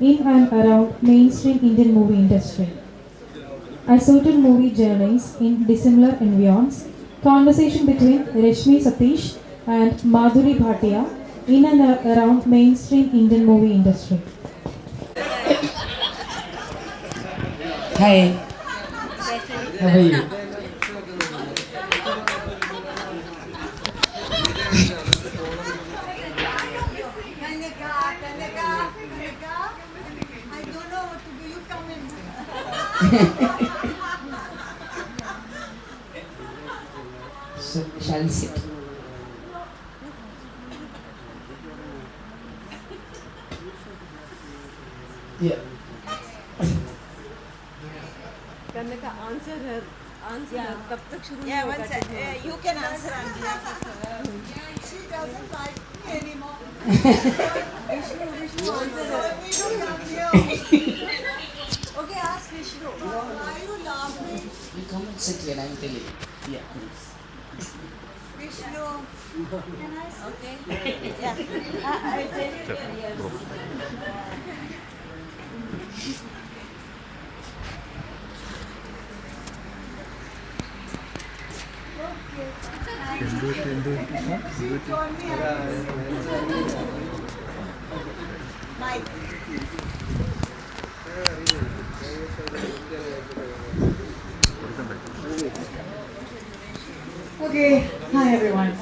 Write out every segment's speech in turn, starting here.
in and around mainstream Indian movie industry. Assorted movie journeys in dissimilar environs, conversation between Rashmi Satish and Madhuri Bhatia in and around mainstream Indian movie industry. Hi, how are you? I don't know what to do. You come in. So, shall we sit? Yeah. करने का answer है कब तक शुरू नहीं Yeah, होगा one sec. You can answer on behalf of her. She doesn't like me anymore. Vishnu answer her. Vishnu come here. Okay, ask Vishnu. Why are you laughing? You come and sit here, I'm telling you. Yeah, please. Vishnu. Can I sit? Okay. Yeah. I'll tell you. Yes. Mike. Okay, hi everyone.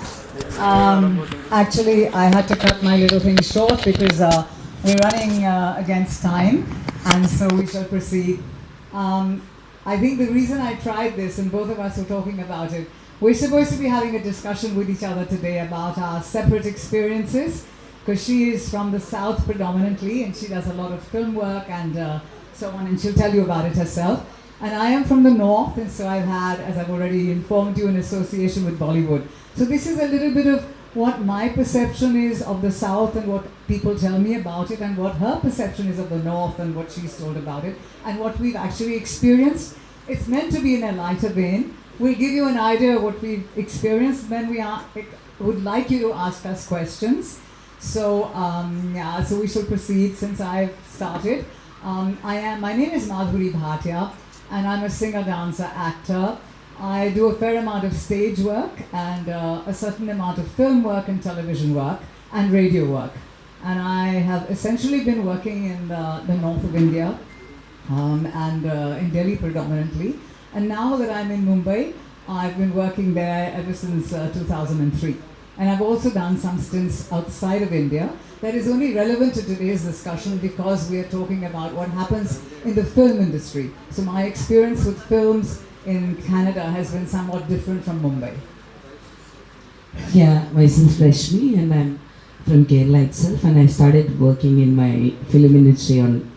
Actually, I had to cut my little thing short because we're running against time, and so we shall proceed. I think the reason I tried this, and both of us were talking about it, we're supposed to be having a discussion with each other today about our separate experiences, because she is from the South predominantly, and she does a lot of film work and so on, and she'll tell you about it herself. And I am from the North, and so I've had, as I've already informed you, an association with Bollywood. So this is a little bit of what my perception is of the South and what people tell me about it, and what her perception is of the North and what she's told about it, and what we've actually experienced. It's meant to be in a lighter vein. We'll give you an idea of what we've experienced, then would like you to ask us questions. So, so we shall proceed since I've started. My name is Madhuri Bhatia, and I'm a singer, dancer, actor. I do a fair amount of stage work and a certain amount of film work and television work and radio work. And I have essentially been working in the north of India and in Delhi predominantly. And now that I'm in Mumbai, I've been working there ever since 2003. And I've also done some stints outside of India. That is only relevant to today's discussion because we are talking about what happens in the film industry. So my experience with films in Canada has been somewhat different from Mumbai. Yeah, myself Rashmi, and I'm from Kerala itself, and I started working in my film industry on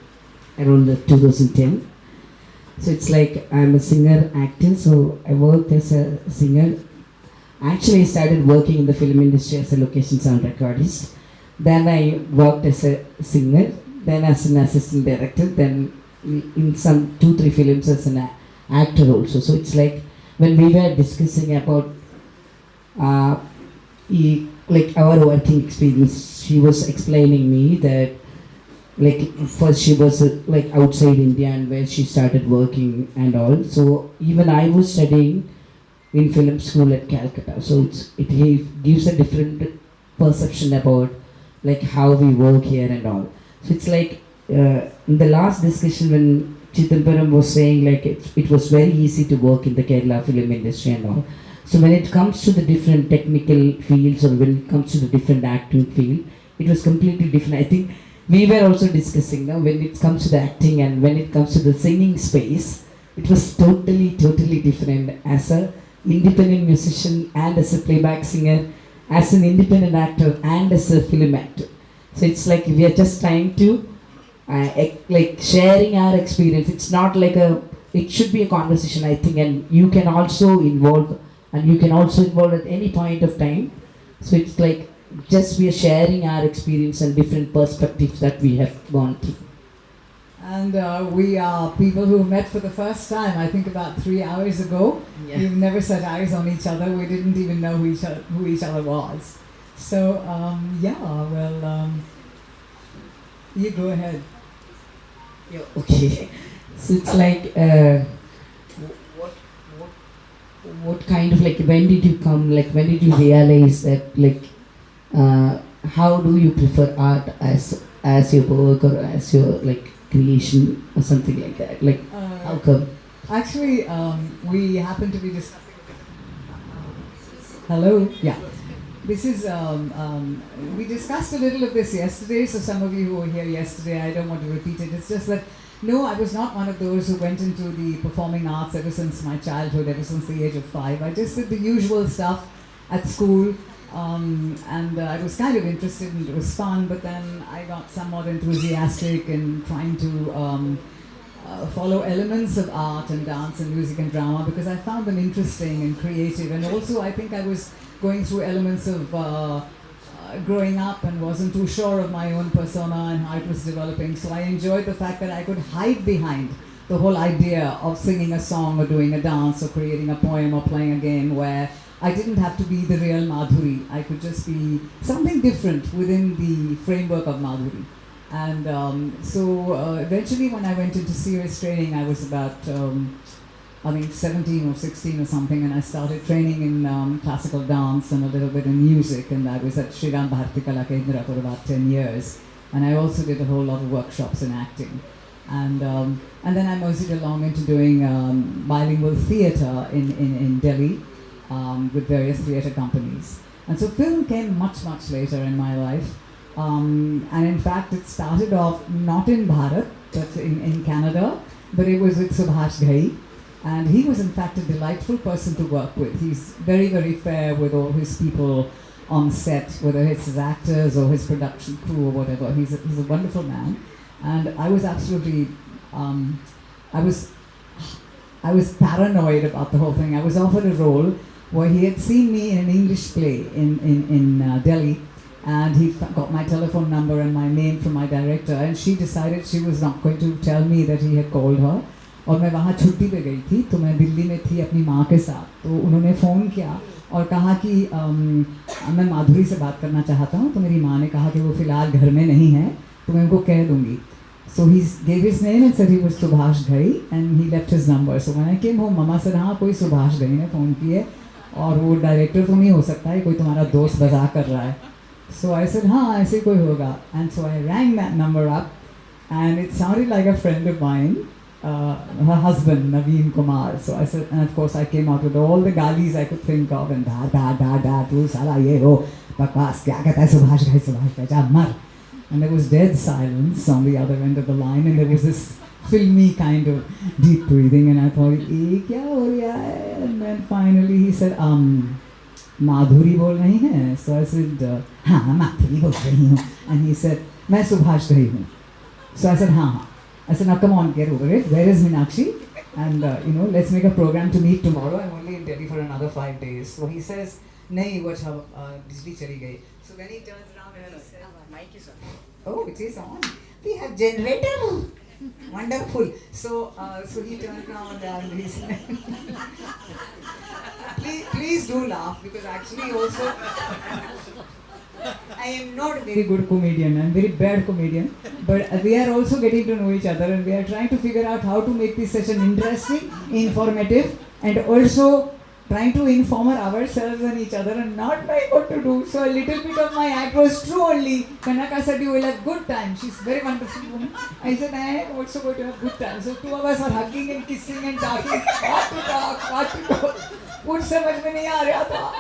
around 2010. So it's like I'm a singer actor, so I worked as a singer. Actually, I started working in the film industry as a location sound recordist. Then I worked as a singer, then as an assistant director, then in some 2-3 films as an actor also. So it's like when we were discussing about like our working experience, she was explaining me that like first she was like outside India and where she started working and all. So even I was studying in film school at Calcutta. So it gives a different perception about like how we work here and all. So it's like in the last discussion when Chidambaram was saying like it was very easy to work in the Kerala film industry and all. So when it comes to the different technical fields or when it comes to the different acting field, it was completely different. I think we were also discussing now when it comes to the acting and when it comes to the singing space, it was totally different as a independent musician and as a playback singer, as an independent actor and as a film actor. So it's like we are just trying to like sharing our experience. It's not like it should be a conversation, I think, and you can also involve at any point of time. So it's like just we are sharing our experience and different perspectives that we have gone through. And we are people who met for the first time, I think about 3 hours ago. Yeah. We've never set eyes on each other. We didn't even know who each other was. So, you go ahead. Yeah, okay. So it's like, what, what, what kind of like, when did you come, like, when did you realize that, like, how do you prefer art as your work or as your like creation or something like that? Like, how come? Actually, we happen to be discussing. Hello? Yeah. This is, we discussed a little of this yesterday, so some of you who were here yesterday, I don't want to repeat it. It's just that, no, I was not one of those who went into the performing arts ever since my childhood, ever since the age of 5. I just did the usual stuff at school, and I was kind of interested and it was fun, but then I got somewhat enthusiastic in trying to follow elements of art and dance and music and drama because I found them interesting and creative, and also I think I was going through elements of growing up and wasn't too sure of my own persona and how it was developing, so I enjoyed the fact that I could hide behind the whole idea of singing a song or doing a dance or creating a poem or playing a game where I didn't have to be the real Madhuri. I could just be something different within the framework of Madhuri. And so eventually when I went into serious training, I was about, 17 or 16 or something, and I started training in classical dance and a little bit in music, and I was at Shri Ram Bharati Kala Kendra for about 10 years. And I also did a whole lot of workshops in acting. And then I moseyed along into doing bilingual theatre in Delhi with various theatre companies. And so film came much, much later in my life. And in fact, it started off not in Bharat, but in Canada, but it was with Subhash Ghai. And he was in fact a delightful person to work with. He's very, very fair with all his people on set, whether it's his actors or his production crew or whatever. He's a wonderful man. And I was absolutely, I was paranoid about the whole thing. I was offered a role where he had seen me in an English play in Delhi, and he got my telephone number and my name from my director, and she decided she was not going to tell me that he had called her. और मैं वहाँ छुट्टी पे गई थी, तो मैं दिल्ली में थी अपनी माँ के साथ, तो उन्होंने फ़ोन किया और कहा कि मैं माधुरी से बात करना चाहता हूँ, तो मेरी माँ ने कहा कि वो फ़िलहाल घर में नहीं है, तो मैं उनको कह दूँगी. So he gave his name and said he was Subhash Ghai, and he left his number. So when I came home, Mama said, हाँ कोई सुभाष घई ने फ़ोन किया है और वो डायरेक्टर तो नहीं हो सकता है, कोई तुम्हारा दोस्त मजाक कर रहा है. So I said, हाँ ऐसे कोई होगा. And so I rang that number up, and it sounded like a friend of mine. Her husband, Naveen Kumar. So I said, and of course I came out with all the galis I could think of, and tu sala ye ho, bakwas kya kehta hai Subhash Ghai, ja mar. And there was dead silence on the other end of the line, and there was this filmy kind of deep breathing, and I thought, kya ho raha hai? And then finally he said, Madhuri bol rahi hai? So I said, haan, Madhuri bol rahi hu. And he said, main Subhash Ghai hu. So I said, haan. I said, now come on, get over it. Where is Meenakshi? And let's make a program to meet tomorrow. I'm only in Delhi for another 5 days. So he says, nahi, what bijli chali gayi. So then he turns around and he says, mic is on. Oh, it is on. We have generator. Wonderful. So he turned around and he said, please do laugh, because actually also I am not a very good comedian. I am a very bad comedian. But we are also getting to know each other, and we are trying to figure out how to make this session interesting, informative, and also trying to inform ourselves and each other and not knowing what to do. So a little bit of my act was true only. Kanaka said you will have good time. She's a very wonderful woman. I said I am also going to have good time. So two of us are hugging and kissing and talking. What to talk. कुछ समझ में नहीं आ रहा था.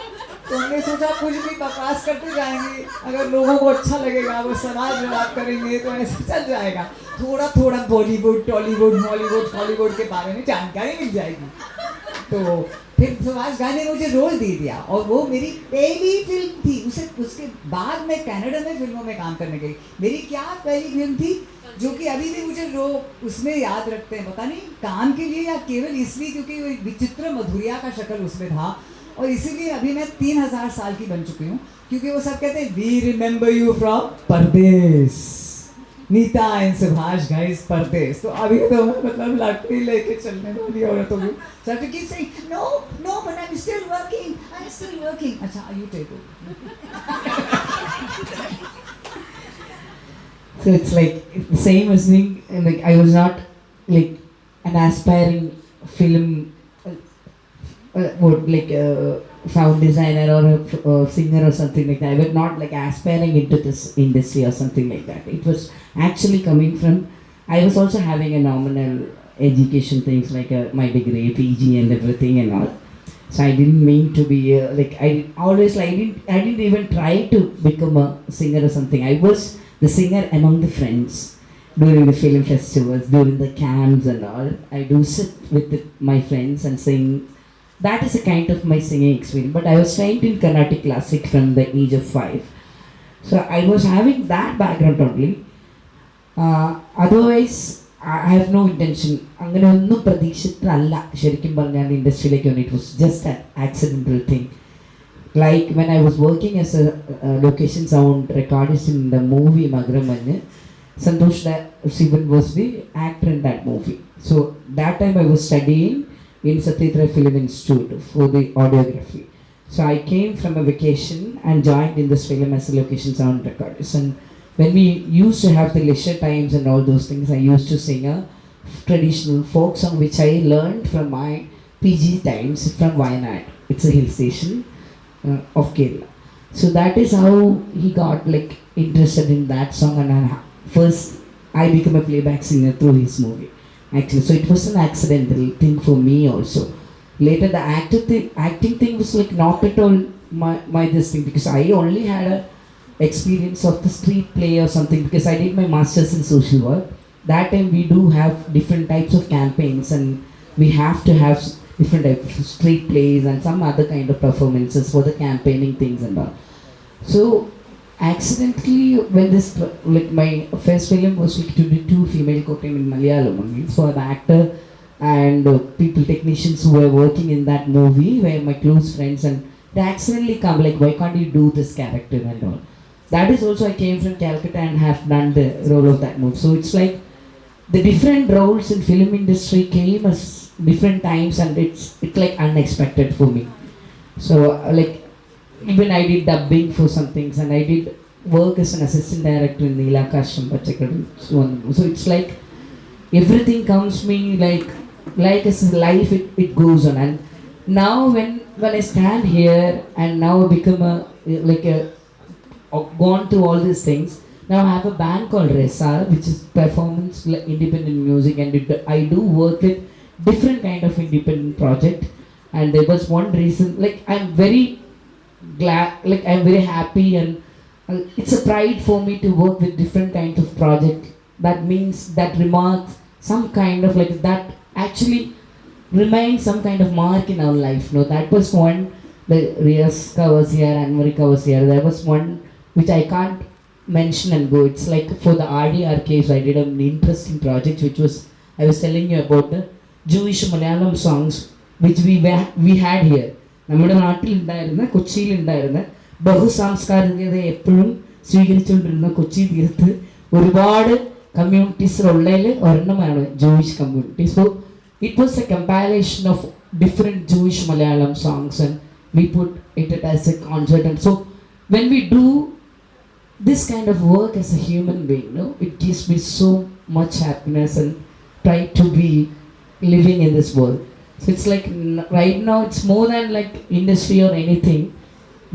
तो हमने सोचा कुछ भी बकवास करते जाएंगे, अगर लोगों को अच्छा लगेगा, वो सवाल जवाब करेंगे तो ऐसे चल जाएगा. थोड़ा थोड़ा बॉलीवुड, टॉलीवुड, हॉलीवुड, हॉलीवुड के बारे में जानकारी मिल जाएगी. तो फिर सुभाष घई ने मुझे रोल दे दिया, और वो मेरी पहली फिल्म थी. उसके बाद मैं कनाडा में फिल्मों में काम करने गई. मेरी क्या पहली फिल्म थी जो कि अभी भी मुझे लोग उसमें याद रखते हैं, पता नहीं काम के लिए या केवल इसलिए क्योंकि वो विचित्र मधुरिया का शक्ल उसमें था, और इसीलिए अभी मैं 3000 साल की बन चुकी हूँ, क्योंकि वो सब कहते हैं वी रिमेंबर यू फ्रॉम परदेश, नीता एंड सुभाष घई परदेश. तो अभी तो मतलब लकड़ी लेके चलने वाली औरतों को so I have to keep saying no but I'm still working. अच्छा you take it. So it's like the same as me. Like I was not like an aspiring film, what like a sound designer or a singer or something like that. I was not like aspiring into this industry or something like that. It was actually coming from. I was also having a nominal education things like my degree, PG, and everything and all. So I didn't mean to be like I always like I didn't even try to become a singer or something. I was the singer among the friends during the film festivals, during the camps and all. I do sit with my friends and sing. That is a kind of my singing experience. But I was trained in Carnatic classic from the age of 5. So I was having that background only. Otherwise, I have no intention. അങ്ങനെ ഒന്നും പ്രതീക്ഷിച്ചിട്ടല്ല ശരിക്കും പറഞ്ഞാൽ ഇൻഡസ്ട്രിയിലേക്ക് വന്നു. It was just an accidental thing. Like when I was working as a location sound recordist in the movie Magaramanya, Santosh Sivan was the actor in that movie. So that time I was studying in Satyendra Film Institute for the audiography. So I came from a vacation and joined in this film as a location sound recordist. And when we used to have the leisure times and all those things, I used to sing a traditional folk song which I learned from my PG times from Wayanad. It's a hill station of Kerala. So that is how he got like interested in that song, and first I became a playback singer through his movie. Actually, so it was an accidental thing for me also. Later the acting thing was like not at all my this thing, because I only had a experience of the street play or something, because I did my masters in social work. That time we do have different types of campaigns, and we have to have different types of street plays and some other kind of performances for the campaigning things and all. So accidentally, when this like my first film was like 22 female co-team in Malayalam only. So the actor and people technicians who were working in that movie were my close friends, and they accidentally come like, why can't you do this character and all. That is also I came from Calcutta and have done the role of that movie. So it's like the different roles in film industry came as different times, and it's like unexpected for me. So like even I did dubbing for some things, and I did work as an assistant director in Neelakasham Pachakadu. So it's like everything comes me like as life it goes on. And now when I stand here and now become a like a gone through all these things. Now I have a band called Resar, which is performance independent music, and I do work with different kind of independent project. And there was one reason, like I'm very glad, like I'm very happy, and it's a pride for me to work with different kinds of project. That means that remarks some kind of like that actually remains some kind of mark in our life. No, that was one. The Riyaska was here, Anvarika was here. There was one which I can't mention and go. It's like for the RD Archives, I did an interesting project which was, I was telling you about the Jewish Malayalam songs which we had here. നമ്മുടെ നാട്ടിലുണ്ടായിരുന്ന കൊച്ചിയിലുണ്ടായിരുന്ന ബഹുസാംസ്കാരികത എപ്പോഴും സ്വീകരിച്ചുകൊണ്ടിരുന്ന കൊച്ചി തീർത്ത് ഒരുപാട് communities ഉള്ളതിൽ ഒരെണ്ണമാണ് Jewish community. So it was a comparison of different Jewish Malayalam songs, and we put it as a concert. And so when we do this kind of work as a human being, no, it gives me so much happiness, and try to be living in this world. So it's like right now it's more than like industry or anything.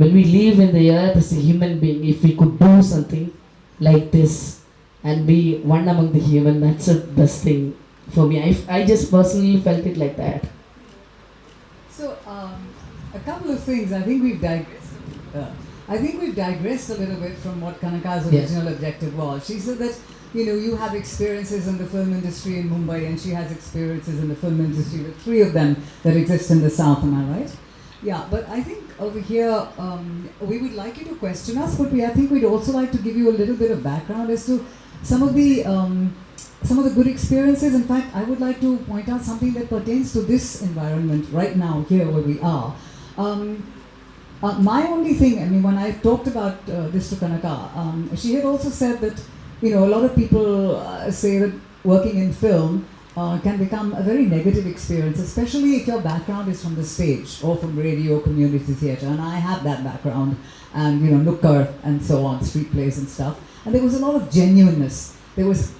When we live in the earth as a human being, if we could do something like this and be one among the human, that's the best thing for me. I just personally felt it like that. So, a couple of things. I think we've digressed a little bit from what Kanaka's original objective was. She said that, you know, you have experiences in the film industry in Mumbai, and she has experiences in the film industry, with 3 of them that exist in the South. Am I right? Yeah, but I think over here, we would like you to question us, but I think we'd also like to give you a little bit of background as to some of the good experiences. In fact, I would like to point out something that pertains to this environment right now, here where we are. My only thing, I mean, when I talked about this to Kanaka, she had also said that, you know, a lot of people say that working in film can become a very negative experience, especially if your background is from the stage or from radio, community theatre, and I have that background, and, you know, Nukkar and so on, street plays and stuff. And there was a lot of genuineness. There was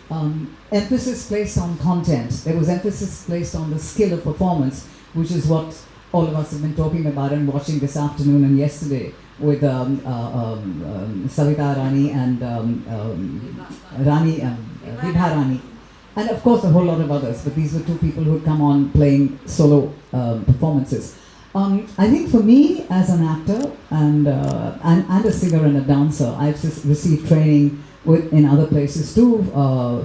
emphasis placed on content. There was emphasis placed on the skill of performance, which is what all of us have been talking about and watching this afternoon and yesterday with Savita Rani and Vibha Rani. And of course a whole lot of others, but these were two people who had come on playing solo performances. I think for me as an actor and a singer and a dancer, I've received training in other places too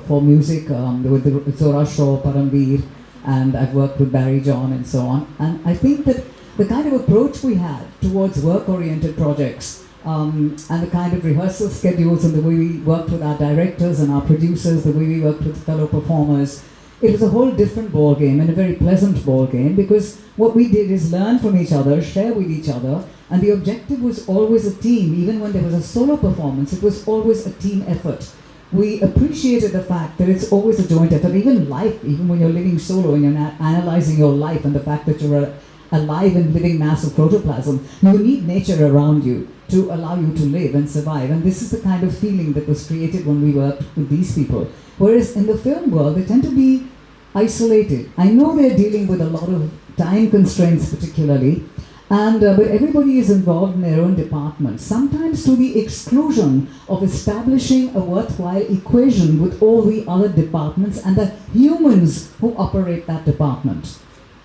for music with the Zora Shaw, Paramveer, and I've worked with Barry John and so on. And I think that the kind of approach we had towards work-oriented projects and the kind of rehearsal schedules and the way we worked with our directors and our producers, the way we worked with fellow performers, it was a whole different ball game and a very pleasant ball game, because what we did is learn from each other, share with each other, and the objective was always a team. Even when there was a solo performance, it was always a team effort. We appreciated the fact that it's always a joint effort. Even life, even when you're living solo and you're analyzing your life and the fact that you're a live and living mass of protoplasm, you need nature around you to allow you to live and survive. And this is the kind of feeling that was created when we worked with these people. Whereas in the film world, they tend to be isolated. I know they're dealing with a lot of time constraints particularly, and but everybody is involved in their own department, sometimes to the exclusion of establishing a worthwhile equation with all the other departments and the humans who operate that department.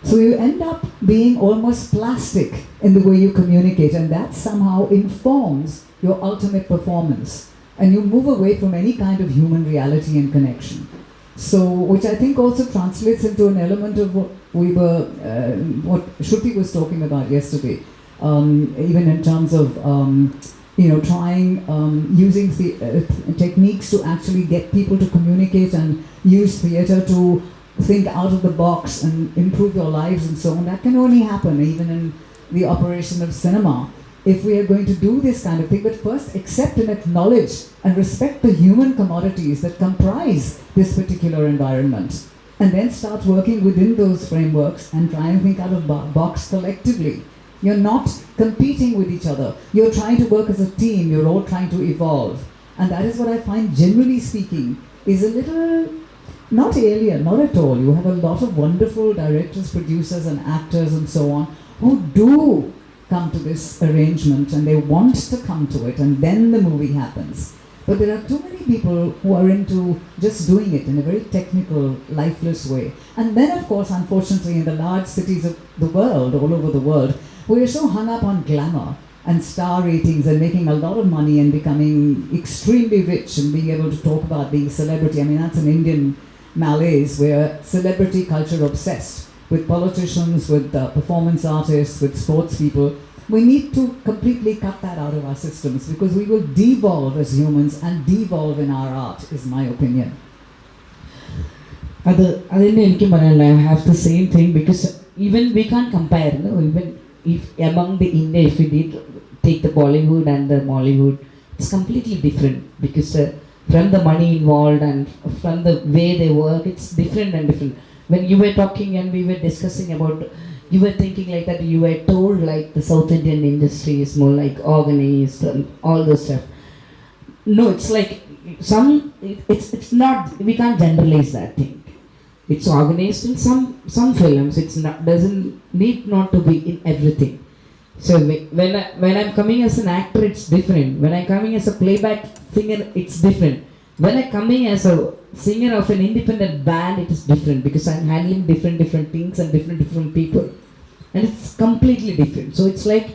So you end up being almost plastic in the way you communicate, and that somehow informs your ultimate performance. And you move away from any kind of human reality and connection. So, which I think also translates into an element of what what Shruti was talking about yesterday, even in terms of trying using techniques to actually get people to communicate and use theatre to think out of the box and improve your lives and so on. That can only happen even in the operation of cinema, if we are going to do this kind of thing, but first accept and acknowledge and respect the human commodities that comprise this particular environment, and then start working within those frameworks and try and think out of the box collectively. You're not competing with each other. You're trying to work as a team. You're all trying to evolve. And that is what I find, generally speaking, is a little not alien, not at all. You have a lot of wonderful directors, producers and actors and so on who do come to this arrangement and they want to come to it, and then the movie happens. But there are too many people who are into just doing it in a very technical, lifeless way. And then, of course, unfortunately, in the large cities of the world, all over the world, we are so hung up on glamour and star ratings and making a lot of money and becoming extremely rich and being able to talk about being celebrity. I mean, that's an Indian malaise. We're celebrity culture obsessed with politicians, with performance artists, with sports people. We need to completely cut that out of our systems, because we will devolve as humans and devolve in our art, is my opinion. I have the same thing, because even we can't compare, no? Even if among the India, if we did take the Bollywood and the Mollywood, it's completely different, because from the money involved and from the way they work, it's different and different. When you were talking and we were discussing about, you were thinking like that, you were told like the South Indian industry is more like organized and all those stuff. No, it's like it's not, we can't generalize that thing. It's organized in some films, it's not, doesn't need not to be in everything. So when I'm coming as an actor, it's different. When I'm coming as a playback singer, it's different. When I'm coming as a singer of an independent band, it is different, because I'm handling different things and different people, and it's completely different. So it's like,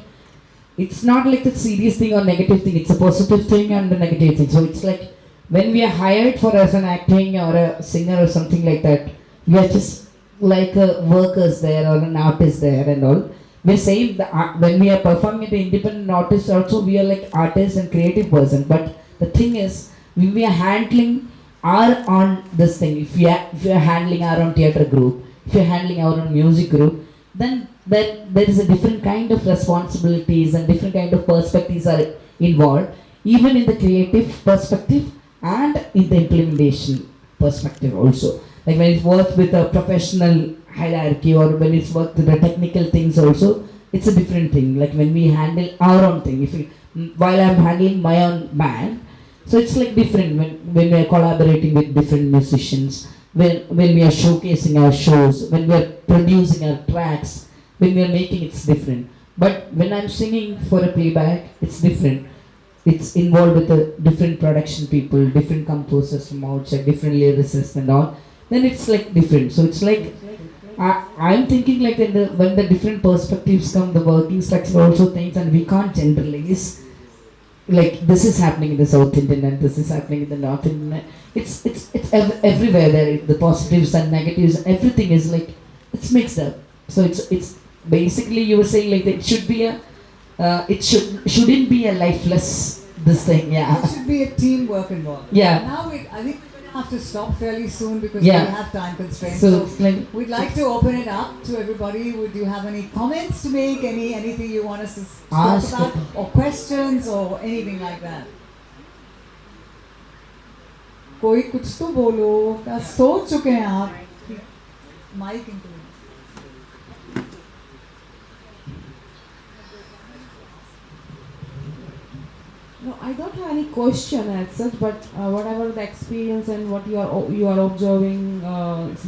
it's not like a serious thing or negative thing, it's a positive thing and a negative thing. So it's like, when we are hired for as an acting or a singer or something like that, we are just like workers there or an artist there and all. We're saying that when we are performing at the independent artist also, we are like artists and creative person. But the thing is, when we are handling our own this thing, if we are handling our own theatre group, if we are handling our own music group, then there is a different kind of responsibilities and different kind of perspectives are involved, even in the creative perspective and in the implementation perspective also. Like when it's worked with a professional hierarchy, or when it's worked with the technical things also, it's a different thing. Like when we handle our own thing, while I'm handling my own band, So it's like different when we are collaborating with different musicians, when we are showcasing our shows, when we are producing our tracks, when we are making it's different. But when I'm singing for a playback, it's different. It's involved with a different production people, different composers from outside, different lyricists and all. Then it's like different. So it's like I'm thinking like when the different perspectives come, the working structure also things, and we can't generalize. Like this is happening in the South Indian and this is happening in the North Indian. It's everywhere there. The positives and negatives, everything is like it's mixed up. So it's basically you were saying like that it should be a it shouldn't be a lifeless this thing. Yeah. There should be a teamwork involved. Yeah. Now I think we have to stop fairly soon because Yeah. we have time constraints. So So it's like we'd like to open it up to everybody. Would you have any comments to make? Anything you want us to talk Ask. about, or questions, or anything like that? कोई कुछ तो बोलो, क्या सोच चुके हैं आप? Mic इनको No, I don't have any question as such, but whatever the experience and what you are observing,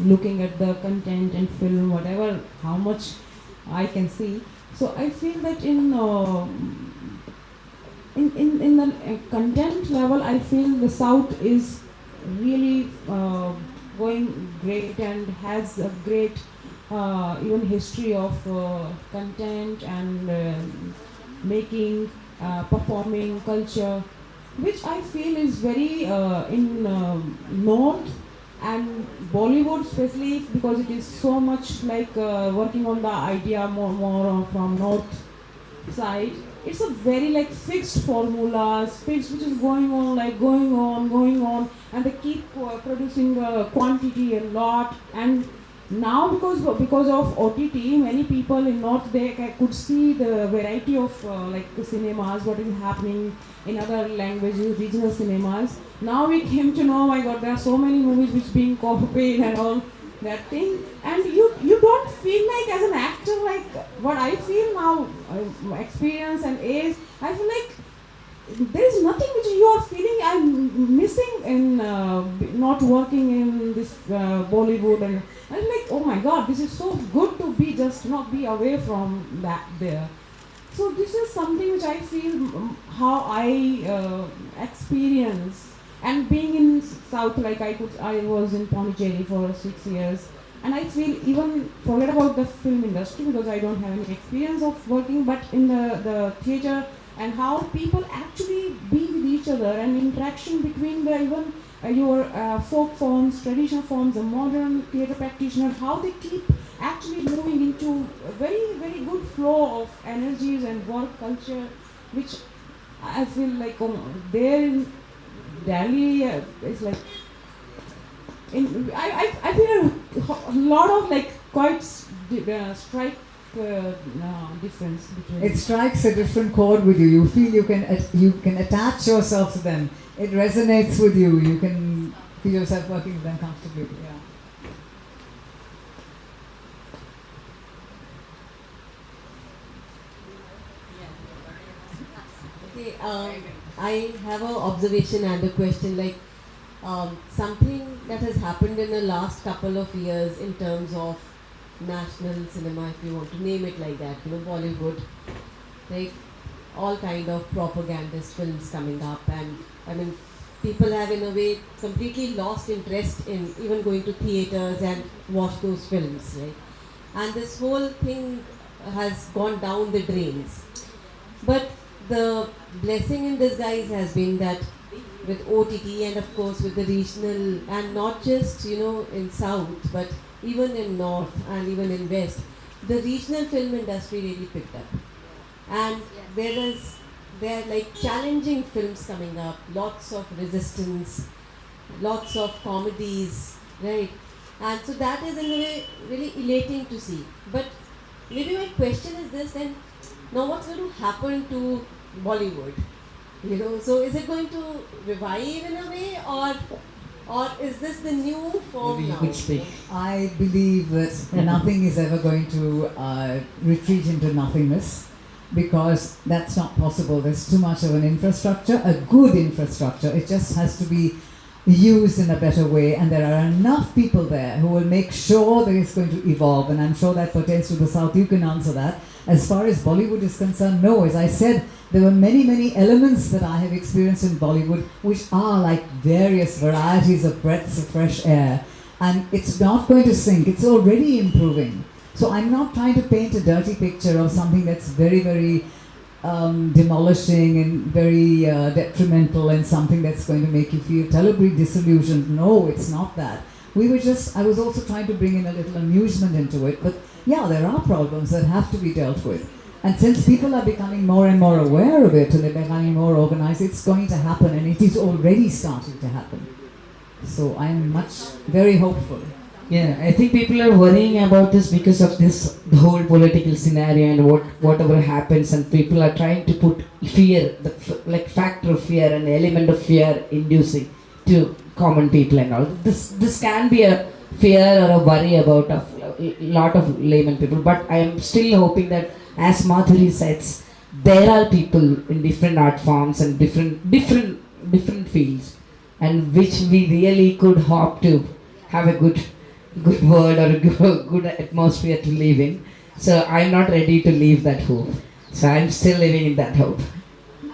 looking at the content and film, whatever, how much I can see. So I feel that in the content level, I feel the South is really going great and has a great even history of content and making, performing culture, which I feel is very in North and Bollywood, especially because it is so much like working on the idea more from North side. It's a very like fixed formulas, fixed which is going on, and they keep producing quantity a lot. And now because of OTT, many people in North they could see the variety of like the cinemas, what is happening in other languages, regional cinemas. Now we came to know, my God, there are so many movies which being copied and all that thing, and you don't feel like as an actor like what I feel now, experience and age. I feel like there is nothing which you are feeling I'm missing in not working in this Bollywood, and I'm like, oh my God, this is so good to be just not be away from that there. So this is something which I feel how I experience. And being in South, like I was in Pondicherry for 6 years, and I feel even forget about the film industry because I don't have any experience of working, but in the theatre and how people actually be with each other and interaction between the even your folk forms, traditional forms, the modern theatre practitioner, how they keep actually moving into a very very good flow of energies and work culture, which I feel like there in Delhi is like I feel a lot of like quite strike difference between. It strikes a different chord with you. You feel you can attach yourself to them. It resonates with you. You can feel yourself working with them comfortably. Yeah. Okay, I have an observation and a question, like something that has happened in the last couple of years in terms of national cinema, if you want to name it like that, Bollywood, like all kind of propagandist films coming up, and I mean people have in a way completely lost interest in even going to theaters and watch those films, right? And this whole thing has gone down the drains. But the blessing in disguise has been that with OTT and of course with the regional, and not just in South but even in North and even in West, the regional film industry really picked up. And there are like challenging films coming up, lots of resistance, lots of comedies, right? And so that is in a way really elating to see. But maybe my question is this then, now what's going to happen to Bollywood? So is it going to revive in a way, or is this the new form maybe you now? could speak. I believe that nothing is ever going to retreat into nothingness. because that's not possible. There's too much of an infrastructure, a good infrastructure. It just has to be used in a better way, and there are enough people there who will make sure that it's going to evolve, and I'm sure that pertains to the South. You can answer that. As far as Bollywood is concerned, no. As I said, there were many elements that I have experienced in Bollywood which are like various varieties of breaths of fresh air, and it's not going to sink. It's already improving. So I'm not trying to paint a dirty picture of something that's very demolishing and very detrimental, and something that's going to make you feel terribly disillusioned. No, it's not that. I was also trying to bring in a little amusement into it, but yeah, there are problems that have to be dealt with. And since people are becoming more and more aware of it, and they're becoming more organized, it's going to happen, and it is already starting to happen. So I'm very hopeful. Yeah, I think people are worrying about this because of the whole political scenario and whatever happens, and people are trying to put fear, like factor of fear and element of fear inducing to common people and all. This can be a fear or a worry about a lot of layman people, but I am still hoping that, as Madhuri says, there are people in different art forms and different fields, and which we really could hope to have a good world or a good atmosphere to live in. So I'm not ready to leave that hope. So I'm still living in that hope. And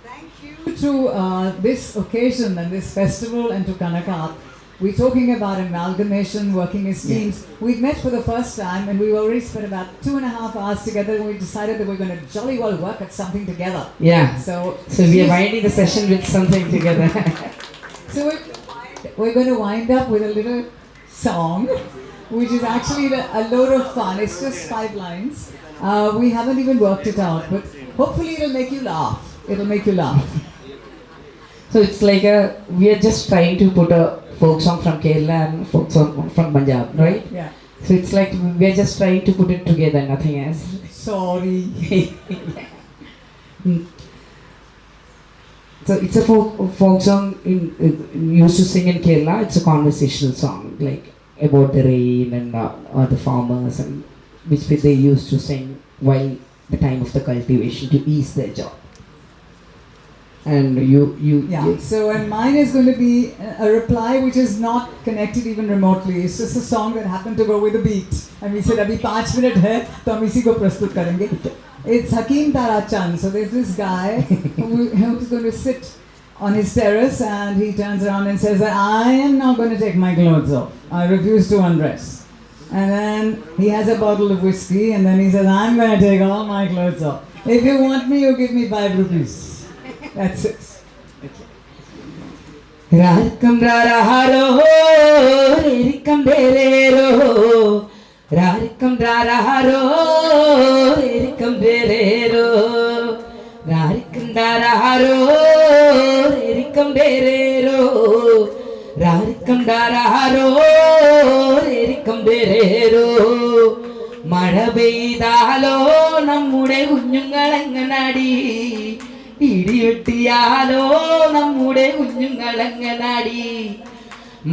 thank you to this occasion and this festival, and to Kanaka. We're talking about amalgamation, working as teams. We've met for the first time, and we've already spent about 2.5 hours together, and we decided that we're going to jolly well work at something together. Yeah. So we are winding the session with something together. So we're going to wind up with a little song, which is actually a load of fun. It's just 5 lines. We haven't even worked it out, but hopefully it'll make you laugh. It'll make you laugh. So it's like we are just trying to put a folk song from Kerala and folk song from Punjab, right? Yeah. So it's like we are just trying to put it together, nothing else. Sorry. So it's a folk song used to sing in Kerala. It's a conversational song, like about the rain and or the farmers, and which they used to sing while the time of the cultivation to ease their job. And So and mine is going to be a reply which is not connected even remotely. It's just a song that happened to go with the beat. And we said, "Abhi 5 minutes hai, to hum isi ko prastut karenge." It's Hakeem Tarachand. So there's this guy who's going to sit on his terrace, and he turns around and says that I am not going to take my clothes off. I refuse to undress. And then he has a bottle of whiskey, and then he says, I'm going to take all my clothes off. If you want me, you give me 5 rupees. That's it. Rarikam raraharo, rarikam derero. Rarikam raraharo, rarikam derero. Rarikam raraharo, rarikam derero. Rarikam raraharo, rarikam derero. മഴ പെയ്താലോ നമ്മുടെ കുഞ്ഞുങ്ങളെങ്ങനാടി ഇടിവെട്ടിയാലോ നമ്മുടെ കുഞ്ഞുങ്ങളെങ്ങനാടി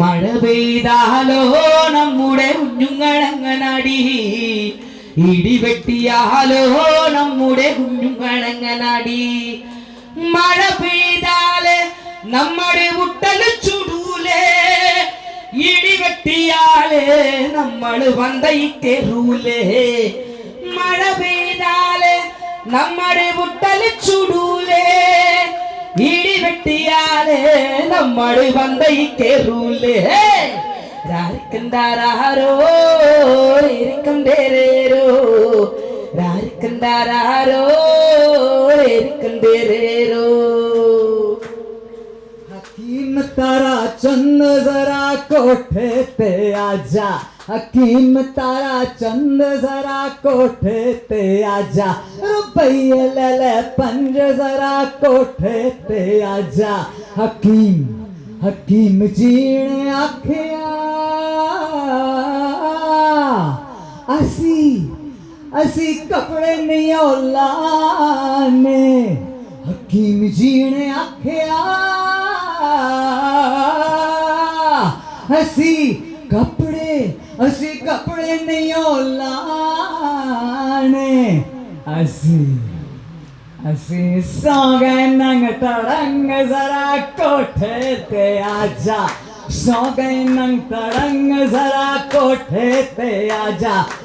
മഴ പെയ്താലോ നമ്മുടെ കുഞ്ഞുങ്ങളെങ്ങനാടി ഇടിവെട്ടിയാലോ നമ്മുടെ കുഞ്ഞുങ്ങളെങ്ങനാടി മഴ പെയ്താല് നമ്മുടെ ഉട്ടല് ചുടൂലേ ഇടിവെട്ടിയാല് നമ്മള് വന്തയി കേറൂലേ മഴ പെയ്താല് നമ്മുടെ ഉട്ടല് ചുടൂലേ ഇടിവെട്ടിയാല് നമ്മള് വന്തയി കേറൂലേ രാരിക്കണ്ടാരോ ഇരിക്കണ്ടേരോ രാരിക്കണ്ടാരോ ഇരിക്കണ്ടേരോ हकीम तारा चंद जरा कोठे पे आजा हकीम तारा चंद जरा कोठे पे आजा रुपये ले ले 5 जरा कोठे पे आजा हकीम जीने आखिया असी कपड़े नहीं ओलाने हकीम जीने आखिया असी कपड़े नहीं ओलाने ਅਸੀਂ ਸੌ ਗਏ ਨੰਗ ਤੜੰਗ ਜ਼ਰਾ ਕੋਠੇ ਤੇ ਆਜਾ ਸੌ ਗਏ ਨੰਗ ਤੜੰਗ ਜ਼ਰਾ ਕੋਠੇ ਤੇ ਆਜਾ